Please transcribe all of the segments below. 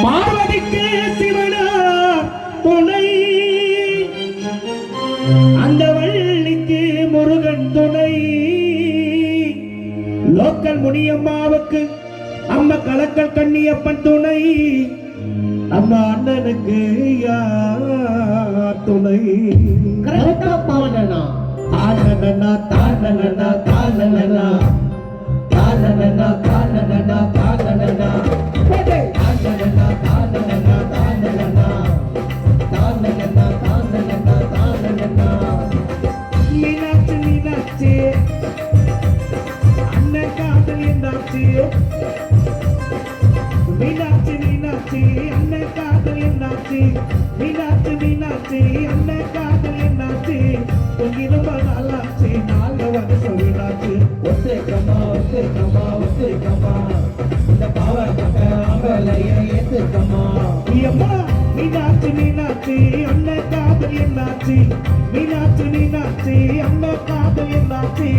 பார்வதிக்கு சிவனா துணை, அந்த வள்ளிக்கு முருகன் துணை. லோக்கல் முனியம்மாவுக்கு அம்மா கலக்கல் கண்ணியப்பன் துணை, நம்ம அண்ணனுக்கு யார் துணை? கரெக்டா பாடனா தானனா தானனா தானனா தானனா தானனா தானனா மீனாட்சி மீனாட்சி அண்ணன் காதல் என்னாச்சு? மீனாட்சி மீனாட்சி அண்ணன் காதல் என்னாச்சு? மீனாட்சி மீனாட்சி அண்ணன் காதல் என்னாச்சு? ரொம்ப நாளாச்சு, 4 வருஷம் வீணாச்சு. ஒத்துக்கம்மா ஒத்துக்கம்மா ஒத்துக்கம்மா, இந்த பாவப்பட்ட அம்பலைய ஏத்துக்கம்மா. அம்மா மீனாட்சி மீனாட்சி அண்ணன் காதல் என்னாச்சு? மீனாட்சி மீனாட்சி அண்ணன் காதல் என்னாச்சு?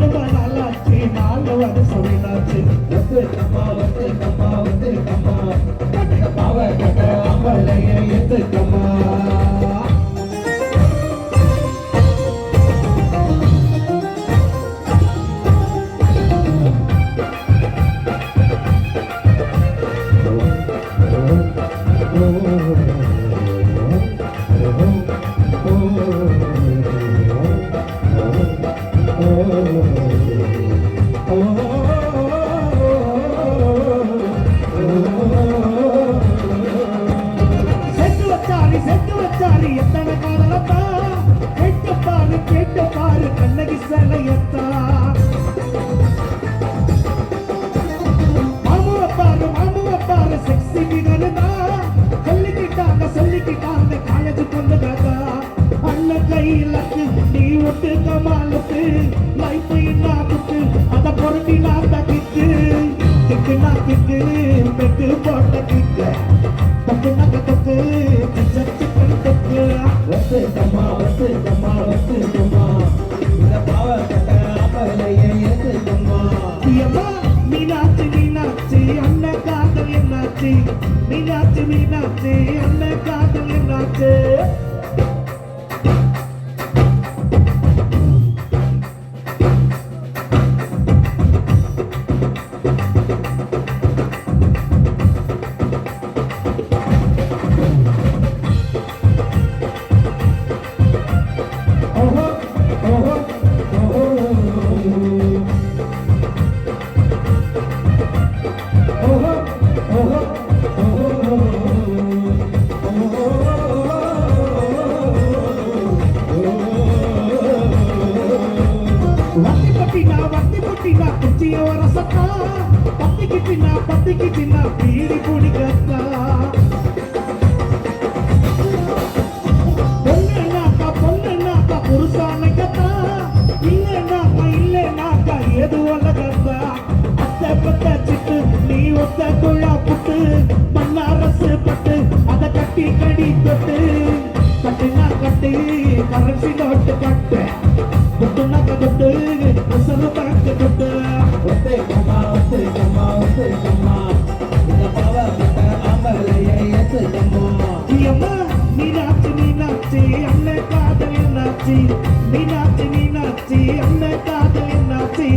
ரொம்ப நாளாச்சு, 4 வருஷம் வீணாச்சு. ஒத்துக்கம்மா ஒத்துக்கம்மா ஒத்துக்கம்மா, இந்த பாவப்பட்ட அம்பலைய ஏத்துக்கம்மா. செத்து வச்சாரி எத்தனை காதலத்தா, கேட்டு பாரு கண்ணகி சிலையத்தா. மாமுவ பாரு செக்ஸி விகனதா, சொல்லிக்கிட்டாங்க காலேஜ் பொண்ணுதாதா. அண்ணன் கையிலக்கு நீ ஒட்டு கமாலுக்கு, லைஃப் நாக்குக்கு அத பொருட்டி நான் தக்கிக்கு. கிக்கு நாக்குக்கு பெட்டு போட்ட கிக்கு, தொக்கு நக்க தொக்கு சிக்கன் தொக்கு. ஒத்துக்கம்மா ஒத்துக்கம்மா ஒத்துக்கம்மா, இந்த பாவப்பட்ட அம்பலையை ஏத்துக்கம்மா. அம்மா மீனாட்சி மீனாட்சி அண்ணன் காதல் என்னாச்சு? மீனாட்சி மீனாட்சி அண்ணன் காதல் என்னாச்சு? வத்தி பட்டினா குச்சிய வரசத்தா, பத்திக்கிட்டினா பீடி குடிக்கத்தா. பொண்ணுனாக்கா புருஷானைக்கத்தா, இல்லைனாக்கா எது உலகத்தா. அத்தை பத்த சிட்டு நீ ஒத்த குழா புட்டு, மண்ணாரசு பட்டு அத கட்டி கடி தொட்டு. கட்டுனா கட்டு கரன்சி நோட்டு கட்டு, தொட்டுனாக்க தொட்டு உசரு பறக்க தொட்டு. ஒத்துக்கம்மா ஒத்துக்கம்மா ஒத்துக்கம்மா, இந்த பாவப்பட்ட அம்பலையை ஏத்துக்கம்மா. அம்மா மீனாட்சி மீனாட்சி அண்ணன் காதல் என்னாச்சு? மீனாட்சி மீனாட்சி அண்ணன் காதல் என்னாச்சு?